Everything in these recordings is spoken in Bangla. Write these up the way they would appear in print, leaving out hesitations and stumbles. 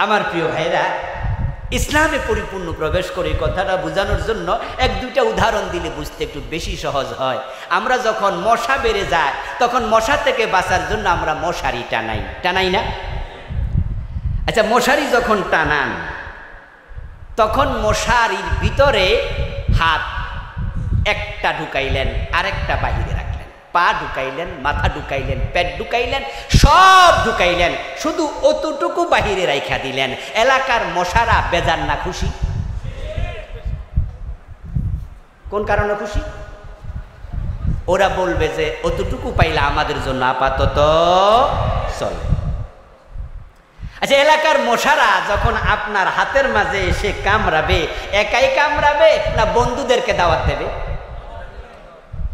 আমার প্রিয় ভাইরা, ইসলামে পরিপূর্ণ প্রবেশ করে কথাটা বোঝানোর জন্য এক দুইটা উদাহরণ দিলে বুঝতে একটু বেশি সহজ হয়। আমরা যখন মশা বেড়ে যায় তখন মশা থেকে বাঁচার জন্য আমরা মশারি টানাই না? আচ্ছা, মশারি যখন টানান তখন মশারির ভিতরে হাত একটা ঢুকাইলেন, আরেকটা বাহিরে রাখলেন, পা ঢুকাইলেন, মাথা ঢুকাইলেন, পেট ঢুকাইলেন, সব ঢুকাইলেন, শুধু অতটুকু বাহিরে রাইখা দিলেন। এলাকার মশারা বেজান না খুশি? কোন কারণে খুশি? ওরা বলবে যে অতটুকু পাইলে আমাদের জন্য আপাতত চলে। আচ্ছা, এলাকার মশারা যখন আপনার হাতের মাঝে এসে কামড়াবে, একাই কামড়াবে না বন্ধুদেরকে দাওয়াত দেবে?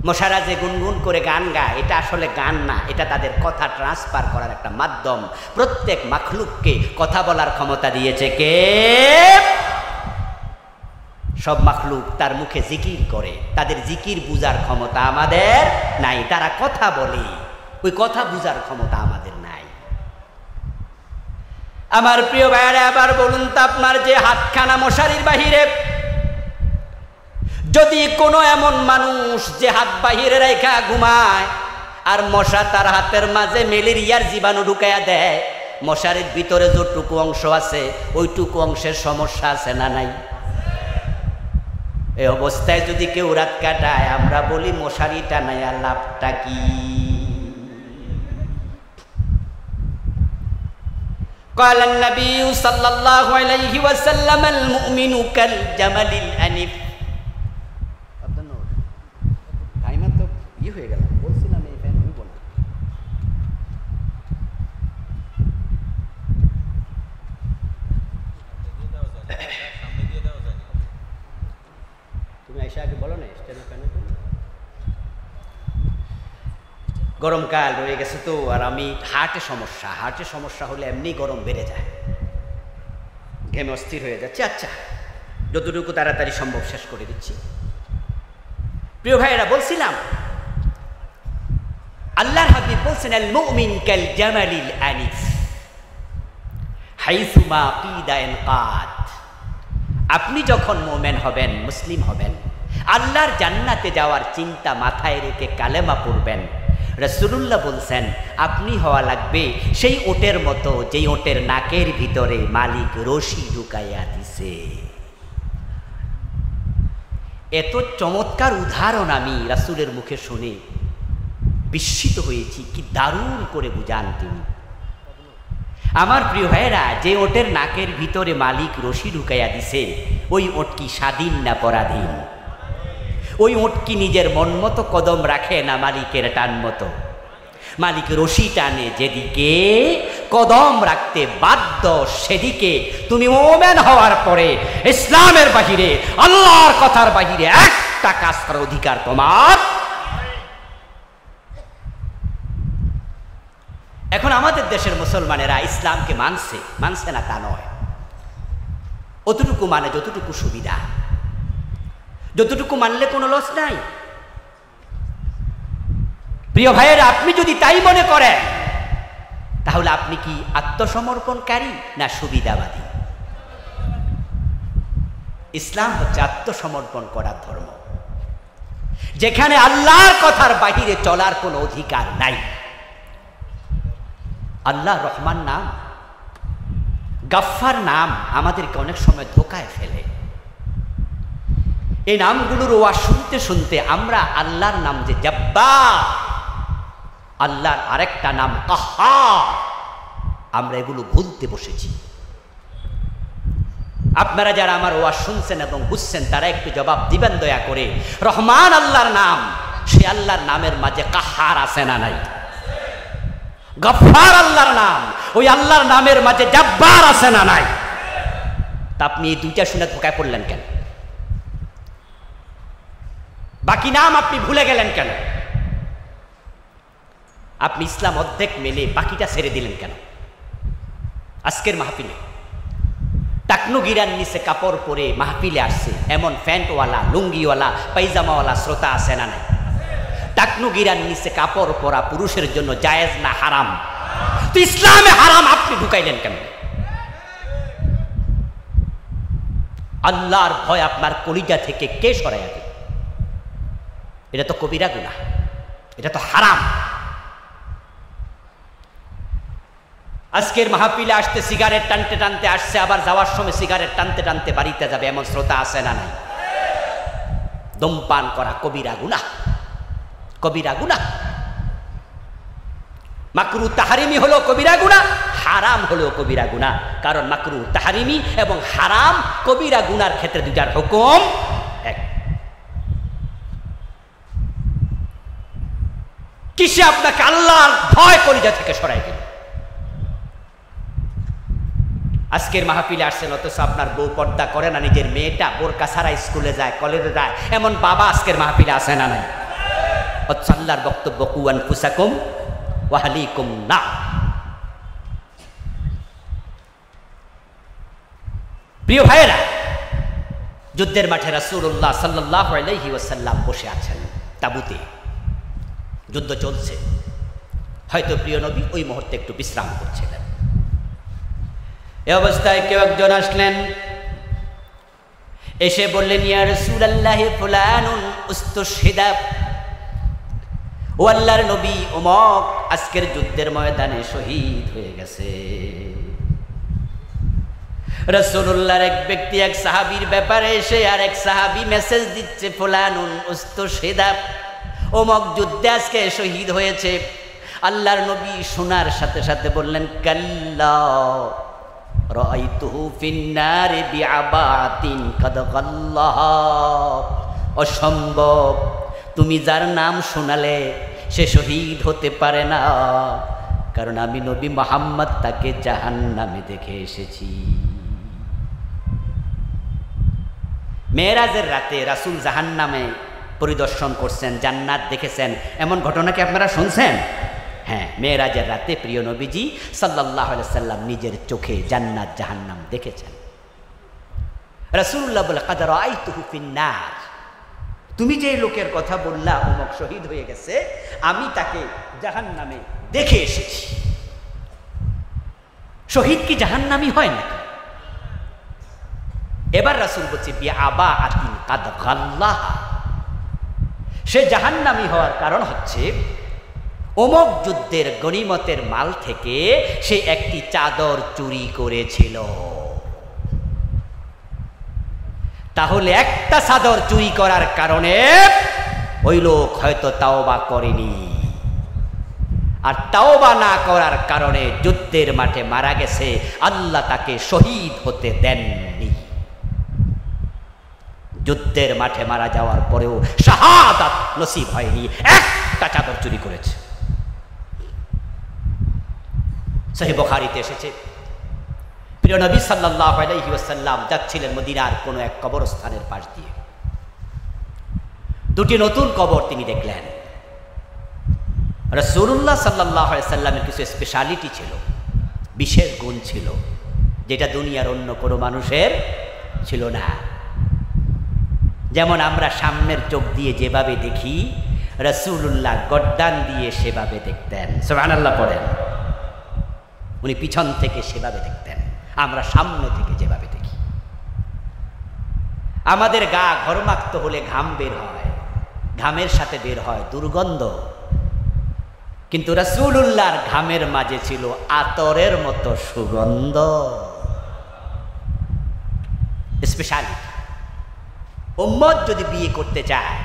মশারা যে গুনগুন করে গান গায়, এটা আসলে গান না, এটা তাদের কথা ট্রান্সফার করার একটা মাধ্যম। প্রত্যেক মাখলুককে কথা বলার ক্ষমতা দিয়েছে কে? সব মাখলুক তার মুখে জিকির করে, তাদের জিকির বুঝার ক্ষমতা আমাদের নাই। তারা কথা বলে, ওই কথা বুঝার ক্ষমতা আমাদের নাই। আমার প্রিয় ভাইয়ারা, আবার বলুন তো, আপনার যে হাতখানা মশারির বাহিরে, যদি কোনো এমন মানুষ যে হাত বাহিরে রেখা ঘুমায় আর মশা তার হাতের মাঝে ম্যালেরিয়ার জীবাণু ঢুকাইয়া দেয়, মশারির ভিতরে যতটুকু অংশ আছে ওইটুকু অংশের সমস্যা আছে না নাই? এই অবস্থায় যদি কেউ রাত কাটায়, আমরা বলি মশারি টানাইয়া লাভটা কি? قال النبي صلى الله عليه وسلم المؤمن كالجمل الأنف। হয়ে গেল, বলছিলাম এই ফ্যান হইব না। তুমি আইসা আগে বলো না স্ট্যান্ড ফ্যান। গরমকাল রয়ে গেছে তো, আর আমি হার্টে সমস্যা হলে এমনি গরম বেড়ে যায়, ঘেমে অস্থির হয়ে যাচ্ছে। আচ্ছা, যতটুকু তাড়াতাড়ি সম্ভব শেষ করে দিচ্ছি। প্রিয় ভাইয়েরা, বলছিলাম আল্লাহর হাবিব বলছেন আল মুমিন কাল জামালিল আনিফ হাইসুমা কিদা ইনকাদ। আপনি যখন মুমিন হবেন, মুসলিম হবেন, আল্লাহর জান্নাতে যাওয়ার চিন্তা মাথায় রেখে কালেমা পড়বেন, রাসূলুল্লাহ বলছেন আপনি হওয়া লাগবে সেই ওটের মতো যেই ওটের নাকের ভিতরে মালিক রশি ঢুকাইয়া দিছে। এত চমৎকার উদাহরণ আমি রাসূলের মুখে শুনে বিস্মিত হয়েছি। কি দারুণ করে বুঝান তিনি। আমার প্রিয় ভাইয়েরা, যে ওটের নাকের ভিতরে মালিক রশি ঢুকাইয়া দিছে, ওই ওট কি স্বাধীন না পরাধীন? ওই ওট কি নিজের মন মতো কদম রাখে না মালিকের টান মতো? মালিক রশি টানে যেদিকে, কদম রাখতে বাধ্য সেদিকে। তুমি মুমিন হওয়ার পরে ইসলামের বাহিরে, আল্লাহর কথার বাহিরে একটা কাজ করার অধিকার তোমার। এখন আমাদের দেশের মুসলমানেরা ইসলামকে মানছে না তা নয়, অতটুকু মানে যতটুকু সুবিধা, যতটুকু মানলে কোনো লস নাই। প্রিয় ভাইয়েরা, আপনি যদি তাই মনে করেন তাহলে আপনি কি আত্মসমর্পণকারী না সুবিধাবাদী? ইসলাম হচ্ছে আত্মসমর্পণ করার ধর্ম, যেখানে আল্লাহর কথার বাহিরে চলার কোনো অধিকার নাই। আল্লাহ রহমান নাম, গাফফার নাম আমাদেরকে অনেক সময় ধোকায় ফেলে। এই নামগুলোর ওয়াজ শুনতে শুনতে আমরা আল্লাহর নাম যে জব্বার, আল্লাহর আরেকটা নাম কাহ্হার, আমরা এগুলো ভুলতে বসেছি। আপনারা যারা আমার ওয়াজ শুনছেন এবং বুঝছেন তারা একটু জবাব দিবেন দয়া করে। রহমান আল্লাহর নাম, সে আল্লাহর নামের মাঝে কাহ্হার আছে না নাই? গফফার আল্লাহর নাম, ওই আল্লাহর নামের মাঝে জব্বার আছে না নাই? তা আপনি এই দুইটা শুনে ধোকায় পড়লেন কেন? বাকি নাম আপনি ভুলে গেলেন কেন? আপনি ইসলাম অর্ধেক মেলে বাকিটা ছেড়ে দিলেন কেন? আজকের মাহফিলে টাকনু গিরার নিচে কাপড় পরে মাহফিলে আসছে এমন প্যান্টওয়ালা, লুঙ্গিওয়ালা, পায়জামাওয়ালা শ্রোতা আছে না নাই? টাকনু গিরার নিচে কাপড় পরা পুরুষের জন্য জায়েজ না হারাম? তো ইসলামে হারাম আপনি ঢুকাইলেন কেন? আল্লাহর ভয় আপনার কলিজা থেকে কে সরাইয়া দেবে? এটা তো কবিরা গুনাহ, এটা তো হারাম। আজকের মাহফিলে আসতে সিগারেট টানতে টানতে আসছে, আবার যাওয়ার সময় সিগারেট টানতে টানতে বাড়িতে যাবে, এমন শ্রোতা আছে না নাই? ধূমপান করা কবিরা গুনাহ, কবিরা গুনাহ। মাকরু তাহরিমি হলো কবিরা গুনাহ, হারাম হলো কবিরা গুনাহ। কারণ মাকরু তাহরিমি এবং হারাম কবিরা গুনার ক্ষেত্রে দুটার হুকুম এক। কিসে আপনাকে আল্লাহর ভয় কলিজা থেকে সরাই দিল? আজকের মাহফিলে আসছেন, অথচ আপনার বউ পর্দা করে না, নিজের মেয়েটা বোরকা ছাড়া স্কুলে যায়, কলেজে যায়, এমন বাবা আজকের মাহফিলে আসে না নাই? অথচ আল্লাহর বক্তব্য কু আনফুসাকুম ওয়া আহলিকুম না। প্রিয় ভাইয়েরা, যুদ্ধের মাঠে রাসূলুল্লাহ সাল্লাল্লাহু আলাইহি ওয়াসাল্লাম বসে আছেন তাঁবুতে, যুদ্ধ চলছে। হয়তো প্রিয় নবী ওই মুহূর্তে একটু বিশ্রাম করছিলেন। এ অবস্থায় কেউ একজন আসলেন, এসে বললেন, ইয়া রাসূলুল্লাহ ফুলানুন উস্তুশহিদা, ও আল্লাহর নবী অমুক আজকের যুদ্ধের ময়দানে শহীদ হয়ে গেছে। রাসূলুল্লাহর এক ব্যক্তি এক সাহাবীর ব্যাপারে এসে আর এক সাহাবী মেসেজ দিচ্ছে, ফুলানুন উস্তুশহিদা, অমুক যুদ্ধে আজকে শহীদ হয়েছে। আল্লাহর নবী শোনার সাথে সাথে বললেন, কাল্লা রাআইতুহু ফিন্নারি বিআবাতিন কাদ গাল্লাহ, অসম্ভব, তুমি যার নাম শোনালে সে শহীদ হতে পারে না, কারণ আমি নবী মুহাম্মদ তাকে জাহান্নামে দেখে এসেছি। মেরাজের রাতে রাসূল জাহান্নামে পরিদর্শন করছেন, জান্নাত দেখেছেন, এমন ঘটনা কি আপনারা শুনছেন? হ্যাঁ, মেরাজের রাতে প্রিয় নবীজি সাল্লাল্লাহু আলাইহি সাল্লাম নিজের চোখে জান্নাত জাহান্নাম দেখেছেন। রাসূলুল্লাহ বলে, কাদ রাআইতুহু ফিন্নার, তুমি যে লোকের কথা বললা অমুক শহীদ হয়ে গেছে, আমি তাকে জাহান্নামে দেখে এসেছি। শহীদ কি জাহান্নামী হয় নাকি? এবার রাসূল বলছে, বিআবাতিন কাদ গাল্লাহ, সে জাহান্নামী হওয়ার কারণ হচ্ছে অমুক যুদ্ধের গনিমতের মাল থেকে সে একটি চাদর চুরি করেছিল। তাহলে একটা চাদর চুরি করার কারণে ওই লোক হয়তো তাওবা করেনি, আর তাওবা না করার কারণে যুদ্ধের মাঠে মারা গেছে, আল্লাহ তাকে শহীদ হতে দেননি। যুদ্ধের মাঠে মারা যাওয়ার পরেও শাহাদাত নসিব হয়নি, একটা চাদর চুরি করেছে। সহিহ বুখারীতে এসেছে, প্রিয় নবী সাল্লাল্লাহু আলাইহি ওয়াসাল্লাম যাচ্ছিলেন মদিনার কোনো এক কবরস্থানের পাশ দিয়ে। দুটি নতুন কবর তিনি দেখলেন। রাসূলুল্লাহ সাল্লাল্লাহু আলাইহি ওয়াসাল্লামের কিছু স্পেশালিটি ছিল, বিশেষ গুণ ছিল, যেটা দুনিয়ার অন্য কোনো মানুষের ছিল না। যেমন আমরা সামনের চোখ দিয়ে যেভাবে দেখি, রাসূলুল্লাহ গর্দান দিয়ে সেভাবে দেখতেন। সুবহানাল্লাহ পড়েন। উনি পিছন থেকে সেভাবে দেখতেন, আমরা সামনে থেকে যেভাবে দেখি। আমাদের গা ঘর্মাক্ত হলে ঘাম বের হয়, ঘামের সাথে বের হয় দুর্গন্ধ, কিন্তু রাসূলুল্লাহর ঘামের মাঝে ছিল আতরের মতো সুগন্ধ। স্পেশালিটি। উম্মত যদি বিয়ে করতে চায়,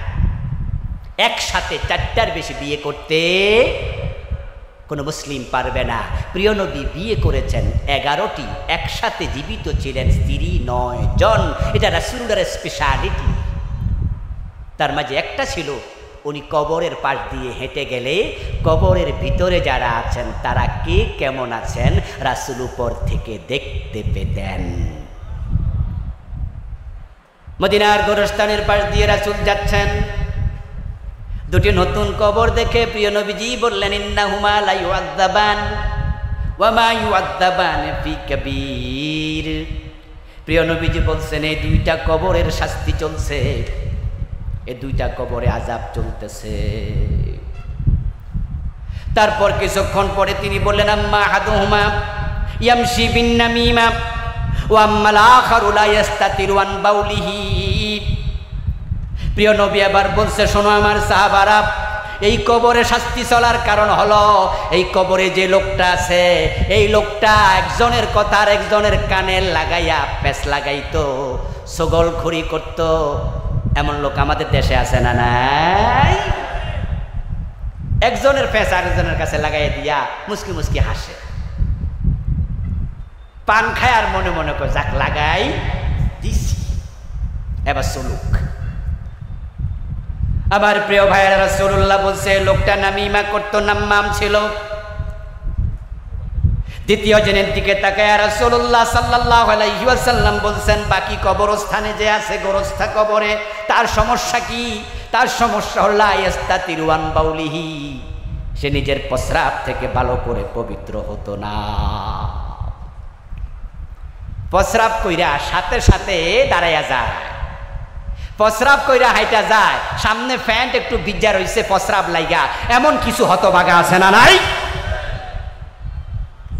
একসাথে 4টার বেশি বিয়ে করতে কোনো মুসলিম পারবে না। প্রিয় নবী বিয়ে করেছেন 11টি, একসাথে জীবিত ছিলেন স্ত্রী 9 জন। এটা রাসূলুল্লাহর স্পেশালিটি। তার মাঝে একটা ছিল, উনি কবরের পাশ দিয়ে হেঁটে গেলে কবরের ভিতরে যারা আছেন তারা কে কেমন আছেন রাসূল উপর থেকে দেখতে পেতেন। মদিনার গোরস্থানের পাশ দিয়ে রাসূল যাচ্ছেন, দুটি নতুন কবর দেখে প্রিয় নবীজি বললেন, ইন্নাহুমা লা ইউআযাবান ওয়া মা ইউআযাবান ফি কাবীর। প্রিয় নবীজি বলছেন, এই দুইটা কবরের শাস্তি চলছে, এই দুইটা কবরে আযাব চলতেছে। তারপর কিছুক্ষণ পরে তিনি বললেন, আম্মা আহাদুহুমা ইয়ামশি বিন নামিমা ওয়া আম্মাল আখারু লা ইস্তাতিরু আন বাউলিহি। প্রিয় নবী আবার বলছে, শোনো আমার সাহাবারা, এই কবরে শাস্তি চলার কারণ হলো এই কবরে যে লোকটা আছে, এই লোকটা একজনের কথা আর একজনের কানে লাগাইয়া পেঁচ লাগাইতো, ছগলখড়ি করত। এমন লোক আমাদের দেশে আছে না নাই? একজনের পেঁচ আরেকজনের কাছে লাগাইয়া দিয়া মুস্কি মুস্কি হাসে, পান খায় আর মনে মনে করে যাক লাগাই দিছি, এবার চলুক। আমার প্রিয় ভাইয়েরা, রাসূলুল্লাহ বলছে লোকটা নামিমা করতো, নাম্মাম ছিল। দ্বিতীয় জনের দিকে তাকায় রাসূলুল্লাহ সাল্লাল্লাহু আলাইহি ওয়াসাল্লাম বলছেন, বাকি কবরস্থানে যে আছে গোরস্থা কবরে, তার সমস্যা কি? তার সমস্যা হল ইস্তাতিরু আন বাউলিহি, সে নিজের প্রস্রাব থেকে ভালো করে পবিত্র হতো না। প্রস্রাব কইরা সাথে সাথে দাঁড়াইয়া যায়, প্রস্রাব কইরা হাইটা যায়, সামনে প্যান্ট একটু ভিজা রইছে প্রস্রাব লাইগা, এমন কিছু হতভাগা আছে না নাই?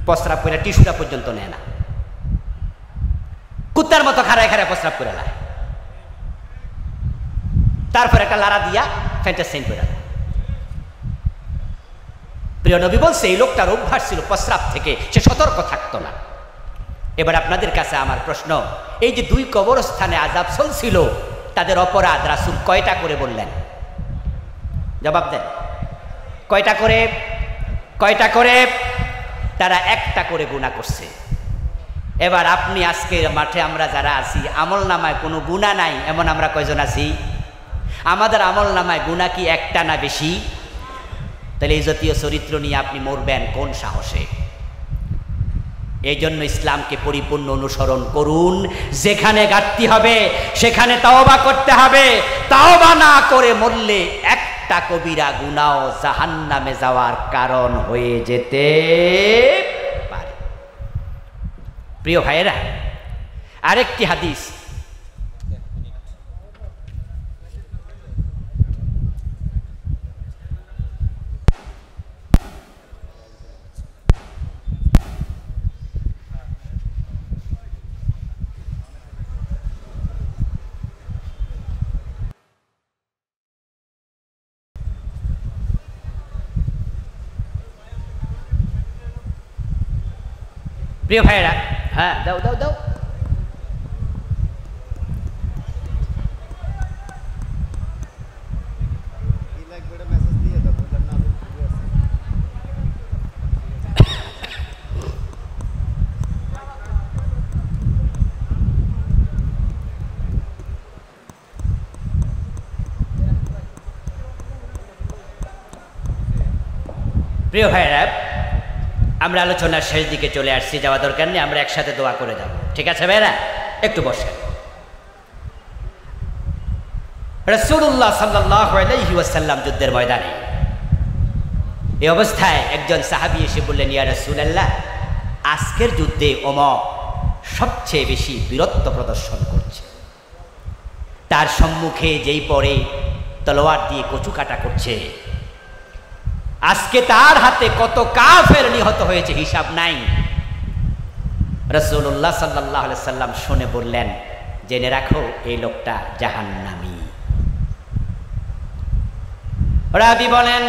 প্রস্রাব কইরা টিস্যুটা পর্যন্ত নেয় না, কুত্তার মতো খাড়ায় খাড়ায় প্রস্রাব করে লায়, তারপর একটা লাড়া দিয়া প্যান্টের সেন্ট করে দেয়। প্রিয় নবী বলছে এই লোকটার অভ্যাস ছিল প্রস্রাব থেকে সে সতর্ক থাকতো না। এবার আপনাদের কাছে আমার প্রশ্ন, এই যে দুই কবরস্থানে আযাব চলছিল, তাদের অপরাধ রাসূল কয়টা করে বললেন? জবাব দেন, কয়টা করে? কয়টা করে? তারা একটা করে গুনাহ করছে। এবার আপনি আজকের মাঠে আমরা যারা আছি, আমল নামায় কোনো গুনাহ নাই এমন আমরা কয়জন আছি? আমাদের আমল নামায় গুনাহ কি একটা না বেশি? তাহলে এই জাতীয় চরিত্র নিয়ে আপনি মরবেন কোন সাহসে? এই জন্য ইসলামকে পরিপূর্ণ অনুসরণ করুন। যেখানে ঘাটতি হবে সেখানে তাওবা করতে হবে। তাওবা না করে মরলে একটা কবিরা গুনাহ জাহান্নামে যাওয়ার কারণ হয়ে যেতে পারে। প্রিয় ভাইয়েরা, আরেকটি হাদিস, প্রিয় ভাইয়েরা, হ্যাঁ দাও দাও দাও, প্রিয় ভাইয়েরা, আমরা আলোচনার শেষ দিকে চলে আসছি, যাওয়া দরকার নেই, আমরা একসাথে দোয়া করে যাব, ঠিক আছে ভাইয়েরা? একটু বসেন। রাসূলুল্লাহ সাল্লাল্লাহু আলাইহি ওয়াসাল্লাম যুদ্ধের ময়দানে, এই অবস্থায় একজন সাহাবী এসে বললেন, ইয়া রাসূলুল্লাহ, আজকের যুদ্ধে ওমর সবচেয়ে বেশি বীরত্ব প্রদর্শন করছে, তার সম্মুখে যেই পরে তলোয়ার দিয়ে কচু কাটা করছে, আজকে তার হাতে কত কাফের নিহত হয়েছে হিসাব নাই। রাসূলুল্লাহ সাল্লাল্লাহু আলাইহি সাল্লাম শুনে বললেন, জেনে রাখো এই লোকটা জাহান্নামী। রাবী বলেন,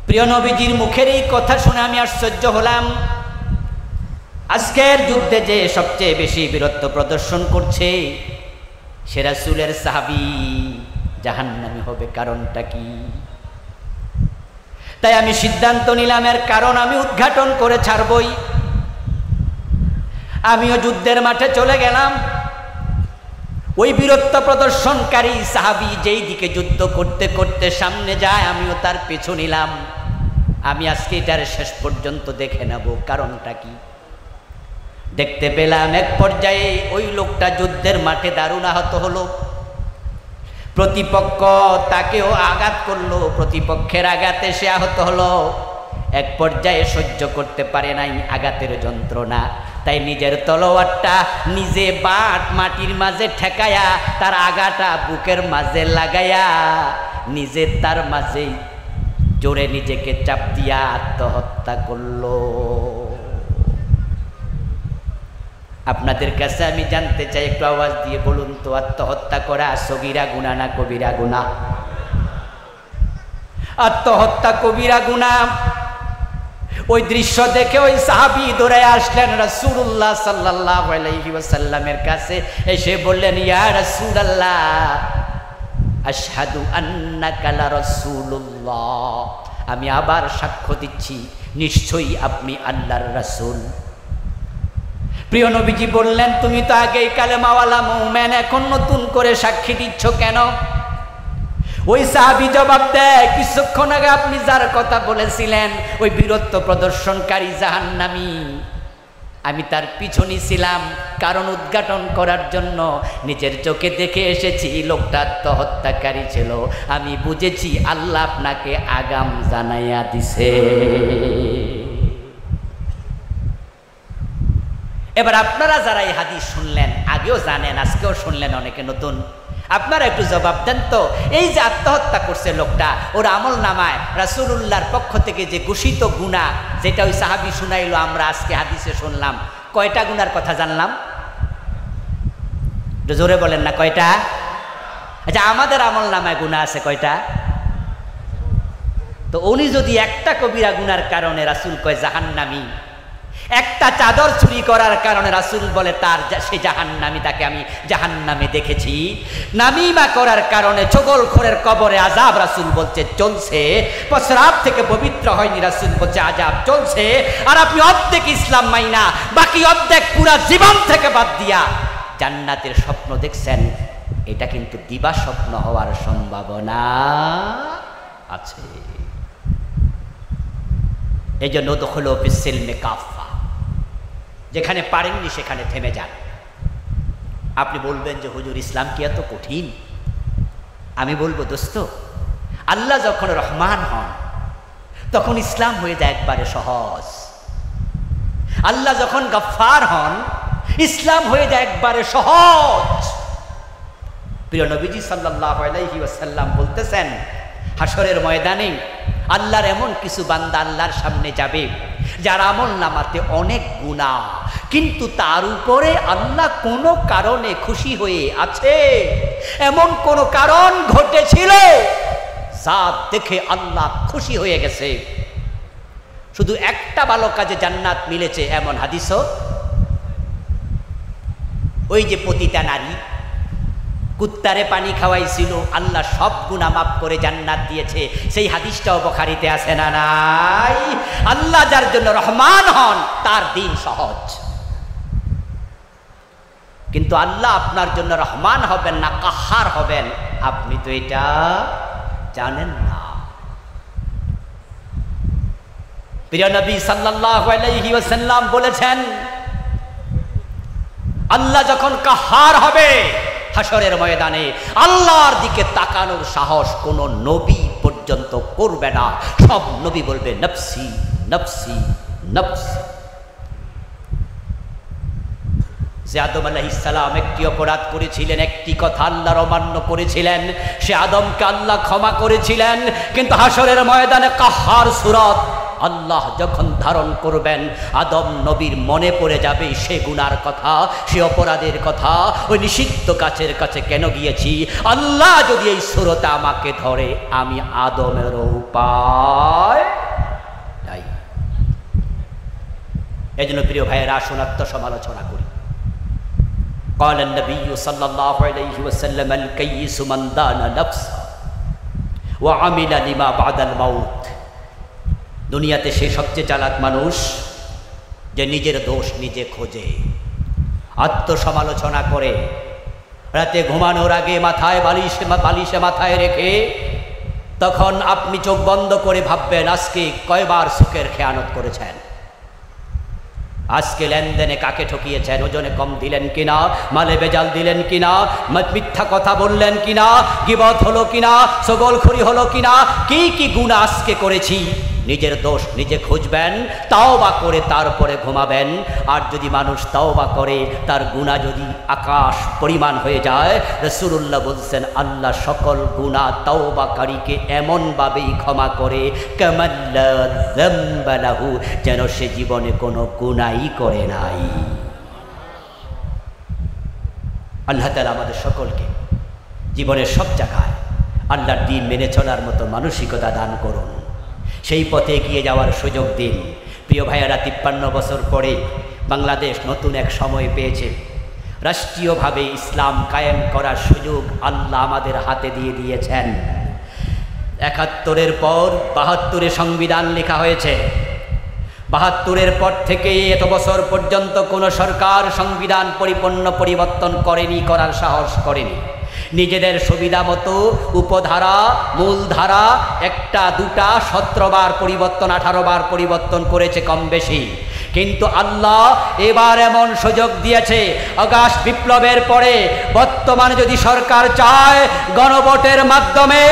প্রিয় নবীজির মুখের এই কথা শুনে আমি আশ্চর্য হলাম। আজকের যুদ্ধে যে সবচেয়ে বেশি বীরত্ব প্রদর্শন করছে সে রাসূলের সাহাবী, জাহান্নামী হবে কারণটা কি? তাই আমি সিদ্ধান্ত নিলাম, এর কারণ আমি উদ্ঘাটন করে ছাড়বই। আমিও যুদ্ধের মাঠে চলে গেলাম। ওই বীরত্ব প্রদর্শনকারী সাহাবী যেই দিকে যুদ্ধ করতে করতে সামনে যায়, আমিও তার পিছু নিলাম। আমি আজকে এটার শেষ পর্যন্ত দেখে নেব কারণটা কি। দেখতে পেলাম এক পর্যায়ে ওই লোকটা যুদ্ধের মাঠে দারুণ আহত হলো। প্রতিপক্ষ তাকেও আঘাত করলো, প্রতিপক্ষের আঘাতে সে আহত হলো। এক পর্যায়ে সহ্য করতে পারে নাই আঘাতের যন্ত্রণা, তাই নিজের তলোয়ারটা নিজে বাট মাটির মাঝে ঠেকায়া তার আঘাটা বুকের মাঝে লাগায়া নিজে তার মাঝে জোরে নিজেকে চাপ দিয়া আত্মহত্যা করলো। আপনাদের কাছে আমি জানতে চাই, একটু আওয়াজ দিয়ে বলুন তো, আত্মহত্যা করা সগীরা গুনাহ না কবিরা গুনাহ? আত্মহত্যা কবিরা গুনাহ। ওই দৃশ্য দেখে ওই সাহাবী দৌড়ে আসলেন রাসূলুল্লাহ সাল্লাল্লাহু আলাইহি ওয়াসাল্লামের কাছে, এসে বললেন, ইয়া রাসূলুল্লাহ, আশহাদু আন্নাকা লা রাসূলুল্লাহ, আমি আবার সাক্ষ্য দিচ্ছি নিশ্চয়ই আপনি আল্লাহর রাসূল। প্রিয় নবীজি বললেন, তুমি তো আগেই কালেমাওয়ালা মুমিন, এখন নতুন করে সাক্ষী দিচ্ছ কেন? ওই সাহাবী জবাব দেয়, কিছুক্ষণ আগে আপনি যার কথা বলেছিলেন ওই বীরত্ব প্রদর্শনকারী জাহান্নামী, আমি তার পিছনে ছিলাম কারণ উদ্ঘাটন করার জন্য। নিজের চোখে দেখে এসেছি লোকটা আত্মহত্যাকারী ছিল। আমি বুঝেছি আল্লাহ আপনাকে আগাম জানাইয়া দিছে। এবার আপনারা যারা এই হাদিস শুনলেন, আগেও জানেন, আজকেও শুনলেন, অনেকে নতুন, আপনারা একটু জবাব দেন তো, এই যে আত্মহত্যা করছে লোকটা, ওর আমল নামায় রাসূলুল্লাহর পক্ষ থেকে যে ঘোষিত গুনাহ, যেটা ওই সাহাবী শুনাইলো, আমরা আজকে হাদিসে শুনলাম, কয়টা গুনার কথা জানলাম? জোরে বলেন না, কয়টা? আচ্ছা, আমাদের আমল নামায় গুনাহ আছে কয়টা? তো উনি যদি একটা কবিরা গুনার কারণে রাসূল কয় জাহান্নামী, একটা চাদর চুরি করার কারণে রাসূল বলে তার সে জাহান্নামী, তাকে আমি জাহান্নামে দেখেছি, নামিমা করার কারণে চগলখোরের কবরে আযাব রাসূল বলছে চলছে, প্রস্রাব থেকে পবিত্র হয়নি রাসূল বলছে আযাব চলছে, আর আপনি অর্ধেক ইসলাম মাইনা বাকি অর্ধেক পুরা জীবন থেকে বাদ দিয়া জান্নাতের স্বপ্ন দেখছেন, এটা কিন্তু দিবা স্বপ্ন হওয়ার সম্ভাবনা আছে। এই জন্য দুখুলু ফিস-সিলমি কাফা, যেখানে পারেননি সেখানে থেমে যান। আপনি বলবেন যে হুজুর ইসলাম কি এত কঠিন? আমি বলবো দোস্ত, আল্লাহ যখন রহমান হন তখন ইসলাম হয়ে যায় একবারে সহজ। আল্লাহ যখন গফফার হন ইসলাম হয়ে যায় একবারে সহজ। প্রিয় নবীজি সাল্লাল্লাহু আলাইহি ওয়াসাল্লাম বলতেছেন, হাসরের ময়দানে আল্লাহর এমন কিছু বান্দা আল্লাহর সামনে যাবে যার আমল নামাতে অনেক গুনাহ, কিন্তু তার উপরে আল্লাহ কোনো কারণে খুশি হয়ে আছে, এমন কোন কারণ ঘটেছিল যা দেখে আল্লাহ খুশি হয়ে গেছে। শুধু একটা ভালো কাজে জান্নাত মিলেছে এমন হাদিসও, ওই যে পতিতা নারী কুত্তারে পানি খাওয়াইছিল, আল্লাহ সব গুনাহ মাফ করে জান্নাত দিয়েছে, সেই হাদিসটাও বুখারীতে আছে না নাই? আল্লাহ যার জন্য রহমান হন তার দিন সহজ, কিন্তু আল্লাহ আপনার জন্য রহমান হবেন না কাহার হবেন আপনি তো এটা জানেন না। প্রিয় নবী সাল্লাল্লাহু আলাইহি ওয়াসাল্লাম বলেছেন, আল্লাহ যখন কাহার হবে হাসরের ময়দানে আল্লাহর দিকে তাকানোর সাহস কোন নবী পর্যন্ত করবে না, সব নবী বলবে নফসি নফসি নফসি। যে আদম আলাইহিস সালাম একটি অপরাধ করেছিলেন, একটি কথা আল্লাহর অমান্য করেছিলেন, সে আদমকে আল্লাহ ক্ষমা করেছিলেন, কিন্তু হাসরের ময়দানে কাহার সূরত আল্লাহ যখন ধারণ করবেন আদম নবীর মনে পড়ে যাবে সে গুনার কথা, সে অপরাধের কথা, ওই নিষিদ্ধ গাছের কাছে কেন গিয়েছি, আল্লাহ যদি এই সূরতে আমাকে ধরে আমি আদমের উপায় নাই। এই জন্য প্রিয় ভাইয়েরা, আসুন আত্মসমালোচনা করি। قال النبي صلى الله عليه وسلم الكيس من دان نفسه وعمل لما بعد الموت। দুনিয়াতে সে সবচেয়ে চালাক মানুষ যে নিজের দোষ নিজে খোঁজে, আত্মসমালোচনা করে, রাতে ঘুমানোর আগে মাথায় বালিশে মাথায় রেখে তখন আপনি চোখ বন্ধ করে ভাববেন আজকে কয়বার সুখের খেয়ানত করেছেন, আজকে লেনদেনে কাকে ঠকিয়েছেন, ওজনে কম দিলেন কিনা, মালে বেজাল দিলেন কিনা, মিথ্যা কথা বললেন কিনা, গীবত হলো কিনা, চগলখড়ি হলো কিনা, কি কি গুনাহ আজকে করেছি। নিজের দোষ নিজে খুঁজবেন, তাওবা করে তারপরে ঘুমাবেন। আর যদি মানুষ তাওবা করে তার গুনাহ যদি আকাশ পরিমাণ হয়ে যায়, রাসূলুল্লাহ বলছেন আল্লাহ সকল গুনাহ তাওবাকারীকে এমনভাবেই ক্ষমা করে কামাল্লা যামবা লাহু, যেন সে জীবনে কোনো গুনাহই করে নাই। আল্লাহ তাআলা আমাদের সকলকে জীবনের সব জায়গায় আল্লাহর দ্বীন মেনে চলার মতো মানসিকতা দান করুন, সেই পথে এগিয়ে যাওয়ার সুযোগ দিন। প্রিয় ভাইয়েরা, 53 বছর পরে বাংলাদেশ নতুন এক সময় পেয়েছে। রাষ্ট্রীয়ভাবে ইসলাম কায়েম করার সুযোগ আল্লাহ আমাদের হাতে দিয়ে দিয়েছেন। 71-এর পর 72-এ সংবিধান লেখা হয়েছে। 72-এর পর থেকে এত বছর পর্যন্ত কোনো সরকার সংবিধান পরিপূর্ণ পরিবর্তন করেনি, করার সাহস করেনি। নিজেদের সুবিধা মতো উপধারা, মূলধারা 1টা 2টা 17 বার পরিবর্তন, 18 বার পরিবর্তন করেছে কম বেশি। কিন্তু আল্লাহ এবার এমন সুযোগ দিয়েছে, আগস্ট বিপ্লবের পরে বর্তমানে যদি সরকার চায় গণভোটের মাধ্যমে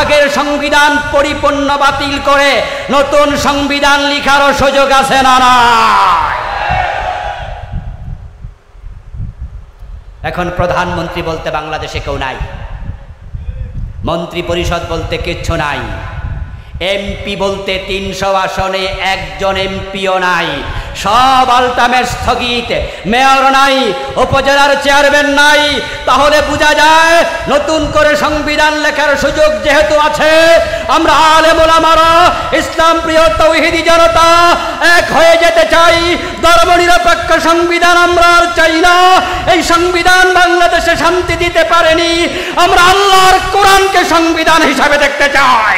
আগের সংবিধান পরিপূর্ণ বাতিল করে নতুন সংবিধান লেখারও সুযোগ আছে না না? এখন প্রধানমন্ত্রী বলতে বাংলাদেশে কেউ নাই, মন্ত্রী পরিষদ বলতে কিচ্ছু নাই, এমপি বলতে 300 আসনে একজন এমপিও নাই, সব আলটামেট স্থগিত, মেয়র নাই, উপজেলার চেয়ারম্যান নাই। তাহলে বোঝা যায় নতুন করে সংবিধান লেখার সুযোগ যেহেতু আছে, আমরা আলেম ওলামারা, ইসলাম প্রিয় তৌহিদি জনতা এক হয়ে যেতে চাই। ধর্মনিরপেক্ষ সংবিধান আমরা আর চাই না। এই সংবিধান বাংলাদেশে শান্তি দিতে পারেনি, আমরা আল্লাহর কোরআনকে সংবিধান হিসাবে দেখতে চাই।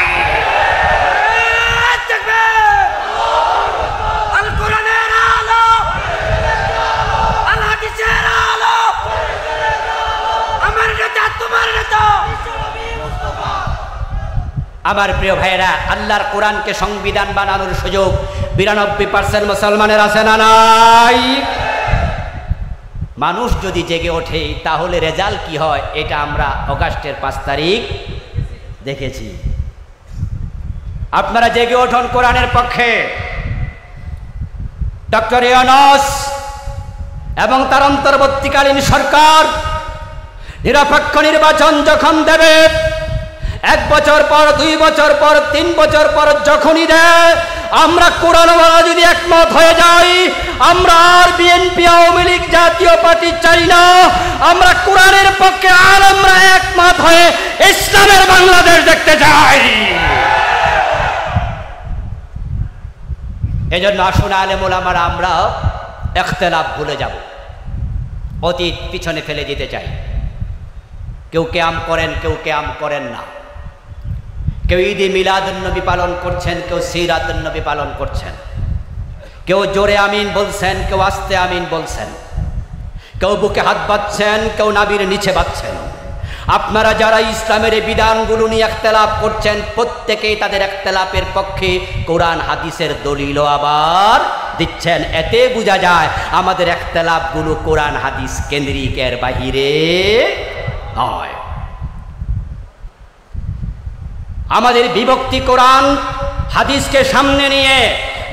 আমার প্রিয় ভাইয়েরা, আল্লাহর কোরআনকে সংবিধান বানানোর সুযোগ 92% মুসলমানের আছে না নাই? মানুষ যদি জেগে ওঠে তাহলে রেজাল্ট কি হয় এটা আমরা আগস্টের 5 তারিখ দেখেছি। আপনারা জেগে ওঠুন কোরআনের পক্ষে। ডক্টর ইউনূস এবং তার অন্তর্বর্তীকালীন সরকার নিরপেক্ষ নির্বাচন যখন দেবে, 1 বছর পর, 2 বছর পর, 3 বছর পর যখনই দেয়, আমরা কোরআনওয়ালা যদি একমত হয়ে যাই, আমরা আর বিএনপি, আওয়ামী লীগ, জাতীয় পার্টি চাই না। আমরা কোরআনের পক্ষে আর আমরা একমত হয়ে ইসলামের বাংলাদেশ দেখতে চাই। এজন্য আসুন আলেম ওলামারা আমরা ইখতিলাফ ভুলে যাব, অতীত পিছনে ফেলে দিতে চাই। কেউ কিয়াম করেন, কেউ কিয়াম করেন না। কেউ ঈদে মিলাদুন্নবী পালন করছেন, কেউ সিরাতুন্নবী পালন করছেন। কেউ জোরে আমিন বলছেন, কেউ আস্তে আমিন বলছেন। কেউ বুকে হাত বাঁধছেন, কেউ নাভির নিচে বাঁধছেন। আপনারা যারা ইসলামের এই বিধানগুলো নিয়ে ইখতিলাফ করছেন, প্রত্যেকেই তাদের ইখতিলাফের পক্ষে কোরআন হাদিসের দলিলও আবার দিচ্ছেন। এতে বোঝা যায় আমাদের ইখতিলাফগুলো কোরআন হাদিস কেন্দ্রিকের বাহিরে নয়। আমাদের বিভক্তি কোরআন হাদিসকে সামনে নিয়ে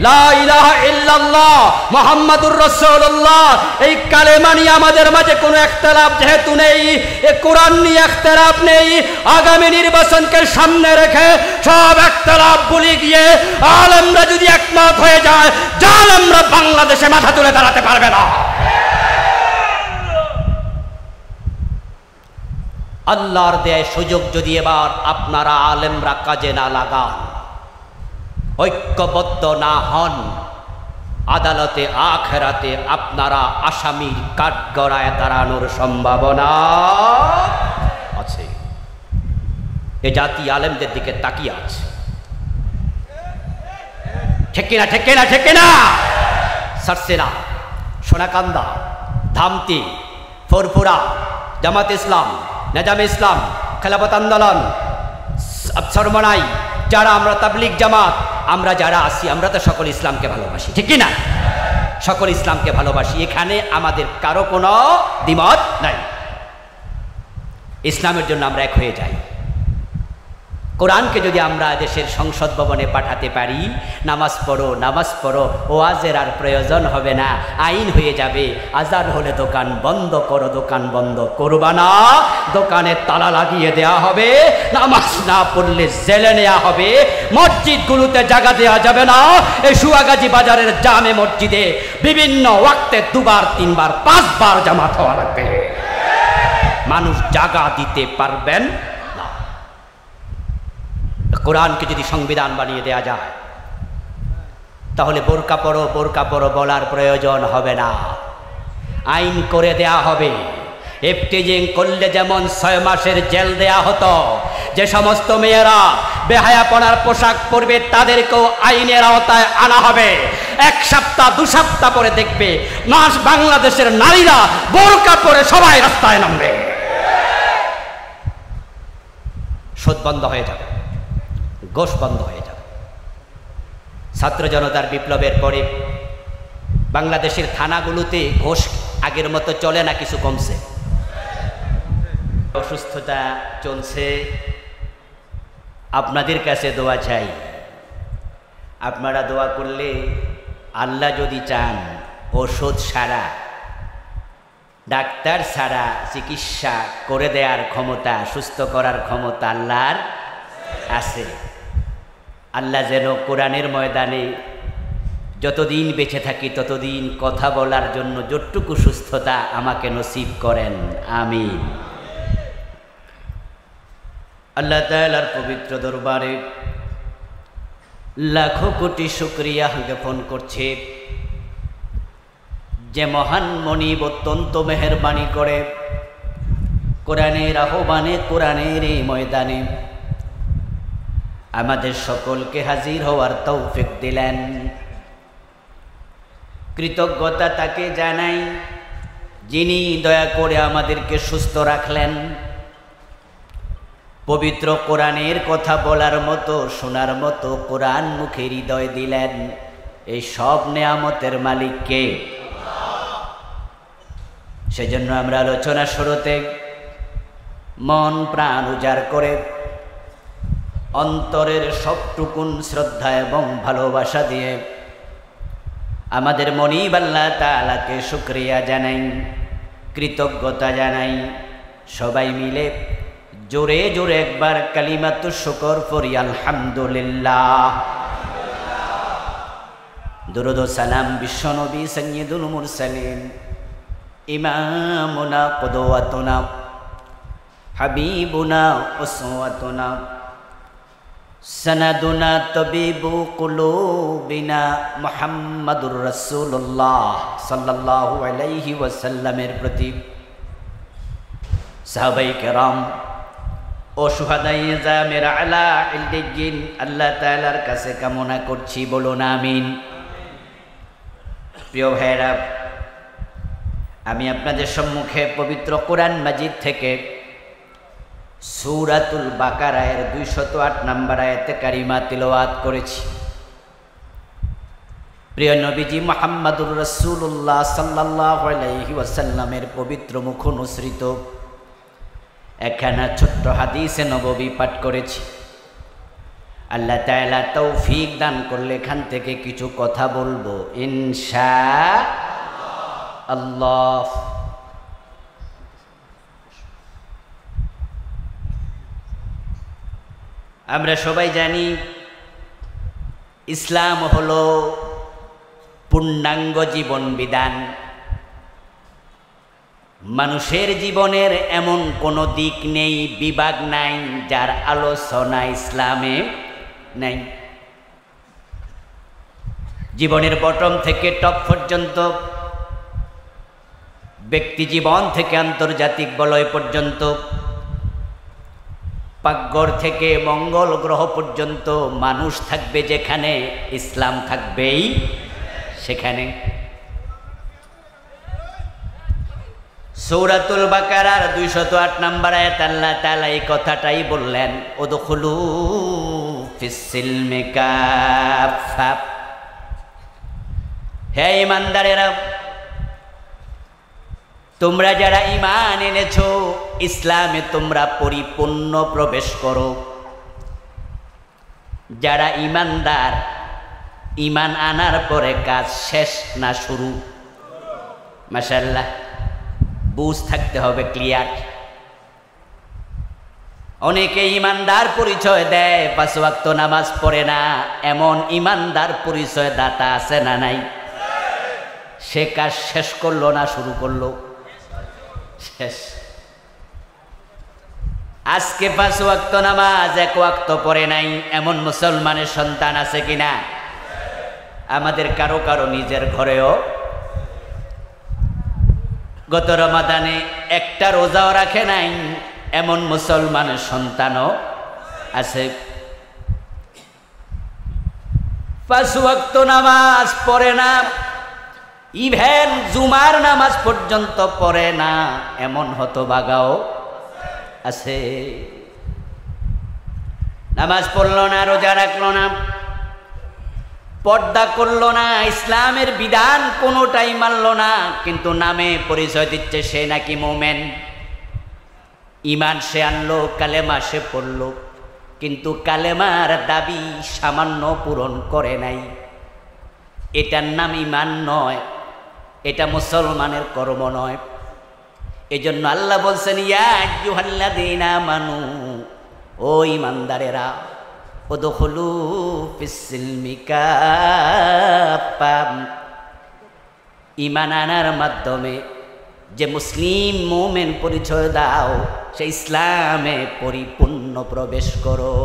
লা ইলাহা ইল্লাল্লাহ মুহাম্মাদুর রাসূলুল্লাহ এই কালেমা নিয়ে আমাদের মাঝে কোনো ইখতিলাফ যেহেতু নেই, এই কোরআন নিয়ে ইখতিলাফ নেই, আগামী নির্বাচনকে সামনে রেখে সব ইখতিলাফ ভুলে গিয়ে আলেমরা যদি একমত হয়ে যায়, জালেমরা বাংলাদেশে মাথা তুলে দাঁড়াতে পারবে না। আল্লাহর দেয় সুযোগ যদি এবার আপনারা আলেমরা কাজে না লাগান, ঐক্যবদ্ধ না হন, আদালতে আখেরাতে আপনারা আসামির কাঠগড়ায় দাঁড়ানোর সম্ভাবনা আছে। এ জাতি আলেমদের দিকে তাকিয়ে আছে। ঠিক কিনা, ঠিক কিনা, ঠিক কিনা? সারসেনা, সোনাকান্দা, ধামতি, ফুরফুরা, জামাত ইসলাম, নেজাম ইসলাম, খেলাফত আন্দোলন, সরমনাই, যারা আমরা তাবলিগ জামাত, আমরা যারা আছি, আমরা তো সকল ইসলামকে ভালোবাসি, ঠিক কি না? সকল ইসলামকে ভালোবাসি, এখানে আমাদের কারো কোনো দ্বিমত নাই। ইসলামের জন্য আমরা এক হয়ে যাই। কোরআনকে যদি আমরা দেশের সংসদ ভবনে পাঠাতে পারি, নামাজ পড়ো, নামাজ পড়ো, ওয়াজের আর প্রয়োজন হবে না, আইন হয়ে যাবে। আজান হলে দোকান বন্ধ করো, দোকান বন্ধ করবা না, দোকানে তালা লাগিয়ে দেয়া হবে, নামাজ না পড়লে জেলে নেওয়া হবে, মসজিদগুলোতে জায়গা দেওয়া যাবে না। এই সুয়াগাজী বাজারের জামে মসজিদে বিভিন্ন ওয়াক্তে 2 বার 3 বার 5 বার জামাত হওয়া লাগবে। মানুষ জাগা দিতে পারবেন না। কোরআনকে যদি সংবিধান বানিয়ে দেয়া যায় তাহলে বোরকা পরো বলার প্রয়োজন হবে না, আইন করে দেয়া হবে। ইফতিজিং করলে যেমন 6 মাসের জেল দেয়া হতো, যে সমস্ত মেয়েরা বেহায়াপনার পোশাক পরবে তাদেরকেও আইনের আওতায় আনা হবে। 1 সপ্তাহ 2 সপ্তাহ পরে দেখবে বাংলাদেশের নারীরা বোরকা পরে সবাই রাস্তায় নামবে, সুদ বন্ধ হয়ে যাবে, ঘোষ বন্ধ হয়ে যাবে। ছাত্র জনতার বিপ্লবের পরে বাংলাদেশের থানাগুলোতে ঘোষ আগের মতো চলে না, কিছু কমছে। অসুস্থতা চলছে, আপনাদের কাছে দোয়া চাই। আপনারা দোয়া করলে আল্লাহ যদি চান ওষুধ ছাড়া, ডাক্তার ছাড়া চিকিৎসা করে দেওয়ার ক্ষমতা, সুস্থ করার ক্ষমতা আল্লাহর আছে। আল্লাহ যেন কোরআনের ময়দানে যতদিন বেঁচে থাকি ততদিন কথা বলার জন্য যতটুকু সুস্থতা আমাকে নসিব করেন, আমিন। আল্লাহ তাআলার পবিত্র দরবারে লাখো কোটি শুকরিয়া জ্ঞাপন করছে যে মহান মনিব অত্যন্ত মেহেরবানি করে কোরআনের আহ্বানে, কোরআনের এই ময়দানে আমাদের সকলকে হাজির হওয়ার তৌফিক দিলেন। কৃতজ্ঞতা তাকে জানাই যিনি দয়া করে আমাদেরকে সুস্থ রাখলেন, পবিত্র কোরআনের কথা বলার মতো, শোনার মতো কোরআন মুখে হৃদয় দিলেন। এই সব নেয়ামতের মালিক কে? সেজন্য আমরা আলোচনা শুরুতে মন প্রাণ উজাড় করে অন্তরের সবটুকুন শ্রদ্ধা এবং ভালোবাসা দিয়ে আমাদের মনিব আল্লাহ তাআলাকে শুকরিয়া জানাই, কৃতজ্ঞতা জানাই। সবাই মিলে জোরে জোরে একবার কালিমাতু শুকর পড়ি, আলহামদুলিল্লাহ। দুরূদ ও সালাম বিশ্বনবী সাইয়্যিদুল মুরসালিন ইমামুনা কুদওয়াতুনা হাবিবুনা উসওয়াতুনা সনাদুনা তাবিবু কুলুবিনা মুহাম্মাদুর রাসূলুল্লাহ সাল্লাল্লাহু আলাইহি ওয়াসাল্লামের প্রতি, সাহাবায়ে কেরাম ও শুহাদায়ে জামির আলা ইল্লিয়িন আল্লাহ তাআলার কাছে কামনা করছি, বলুন আমিন। প্রিয় ভাইরা, আমি আপনাদের সম্মুখে পবিত্র কোরআন মাজিদ থেকে সূরাতুল বাকারার 208 নম্বর আয়াতে কারিমা তিলাওয়াত করেছি। প্রিয় নবীজি মুহাম্মাদুর রাসূলুল্লাহ সাল্লাল্লাহু আলাইহি ওয়াসাল্লামের পবিত্র মুখ অনুসৃত একখানা ছোট্ট হাদিসে নববী পাঠ করেছি। আল্লাহ তাআলা তৌফিক দান করলে এখান থেকে কিছু কথা বলবো ইনশাআল্লাহ। আমরা সবাই জানি ইসলাম হলো পূর্ণাঙ্গ জীবন বিধান। মানুষের জীবনের এমন কোনো দিক নেই, বিভাগ নাই যার আলোচনা ইসলামে নাই। জীবনের বটম থেকে টপ পর্যন্ত, ব্যক্তি জীবন থেকে আন্তর্জাতিক বলয় পর্যন্ত, পাকঘর থেকে মঙ্গল গ্রহ পর্যন্ত মানুষ থাকবে যেখানে, ইসলাম থাকবেই সেখানে। সূরাতুল বাকারার 208 নম্বর আয়াত আল্লাহ তাআলা এই কথাটাই বললেন, উদখুলু ফিস সিলমি কাফা। হে ঈমানদারেরা, তোমরা যারা ঈমান এনেছো, ইসলামে তোমরা পরিপূর্ণ প্রবেশ করো। যারা ঈমানদার, ঈমান আনার পরে কাজ শেষ না শুরু। মাশাআল্লাহ, বুঝ থাকতে হবে, ক্লিয়ার। অনেকে ঈমানদার পরিচয় দেয়, 5 ওয়াক্ত নামাজ পড়ে না, এমন ঈমানদার পরিচয় দাতা আছে না নাই? সে কাজ শেষ করলো না শুরু করলো? শেষ। আজকে 5 ওয়াক্ত নামাজ 1 ওয়াক্ত পড়ে নাই এমন মুসলমানের সন্তান আছে কিনা? আমাদের কারো কারো নিজের ঘরেও গত রমাদানে একটা রোজাও রাখে নাই এমন মুসলমানের সন্তানও আছে। 5 ওয়াক্ত নামাজ পড়ে না, ইভেন জুমার নামাজ পর্যন্ত পড়ে না এমন হতভাগাও আছে। নামাজ পড়লো না, রোজা রাখলো না, পর্দা করলো না, ইসলামের বিধান কোনোটাই মানল না, কিন্তু নামে পরিচয় দিচ্ছে সে নাকি মোমেন। ইমান সে আনলো, কালেমা সে পড়লো, কিন্তু কালেমার দাবি সামান্য পূরণ করে নাই। এটার নাম ইমান নয়, এটা মুসলমানের কর্ম নয়। এজন্য আল্লাহ বলছেন, ইয়া আইয়ুহাল্লাযীনা আমানু, ও ঈমানদারেরা, উদখুলু ফিস-সিলমি কাফা, ঈমান আনার মাধ্যমে যে মুসলিম মুমিন পরিচয় দাও, সে ইসলামে পরিপূর্ণ প্রবেশ করো।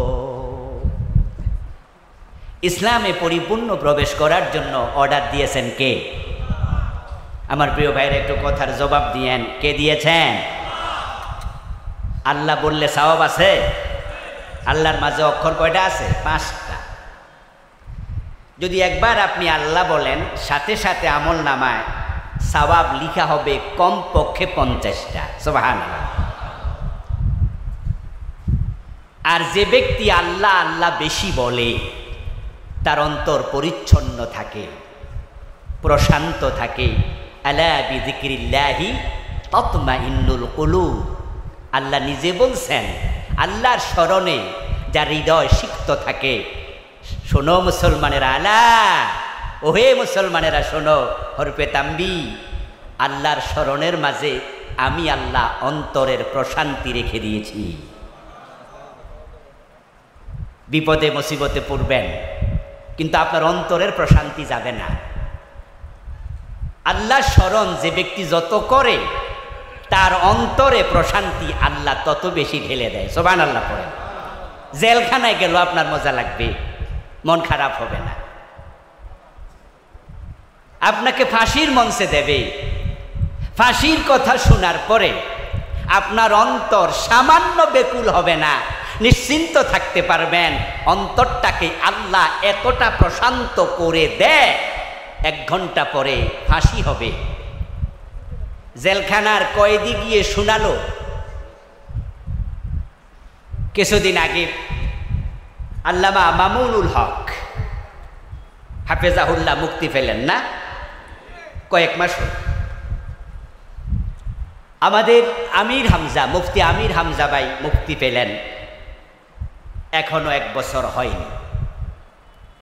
ইসলামে পরিপূর্ণ প্রবেশ করার জন্য অর্ডার দিয়েছেন কে? আমার প্রিয় ভাইরা একটু কথার জবাব দিয়েন, কে দিয়েছেন? আল্লাহ বললে সওয়াব আছে? আল্লাহর মাঝে অক্ষর কয়টা আছে? 5টা। যদি একবার আপনি আল্লাহ বলেন, সাথে সাথে আমল নামায় সওয়াব লিখা হবে কমপক্ষে 50টা। সুবহানাল্লাহ। আর যে ব্যক্তি আল্লাহ আল্লাহ বেশি বলে, তার অন্তর পরিচ্ছন্ন থাকে, প্রশান্ত থাকে। আলা বিযিকরিল্লাহি তাতমাইন্নুল কুলুব, আল্লাহ নিজে বলছেন, আল্লাহর স্মরণে যার হৃদয় সিক্ত থাকে। শোনো মুসলমানেরা, আলা, ওহে মুসলমানেরা শোনো, হরফে তাম্বি, আল্লাহর স্মরণের মাঝে আমি আল্লাহ অন্তরের প্রশান্তি রেখে দিয়েছি। বিপদে মুসিবতে পড়বেন, কিন্তু আপনার অন্তরের প্রশান্তি যাবে না। আল্লাহ স্মরণ যে ব্যক্তি যত করে, তার অন্তরে প্রশান্তি আল্লাহ তত বেশি ঢেলে দেয়। সুবহানাল্লাহ পড়েন। জেলখানায় গেল আপনার মজা লাগবে, মন খারাপ হবে না। আপনাকে ফাঁসির মঞ্চে দেবে, ফাঁসির কথা শোনার পরে আপনার অন্তর সামান্য বেকুল হবে না, নিশ্চিন্ত থাকতে পারবেন। অন্তরটাকে আল্লাহ এতটা প্রশান্ত করে দেয়, 1 ঘন্টা পরে ফাঁসি হবে। জেলখানার কয়েদি গিয়ে শোনালো, কিছুদিন আগে আল্লামা মামুনুল হক হাফেজাহুল্লাহ মুক্তি পেলেন না, কয়েক মাস। আমাদের আমির হামজা, মুফতি আমির হামজা ভাই মুক্তি পেলেন, এখনো 1 বছর হয়নি।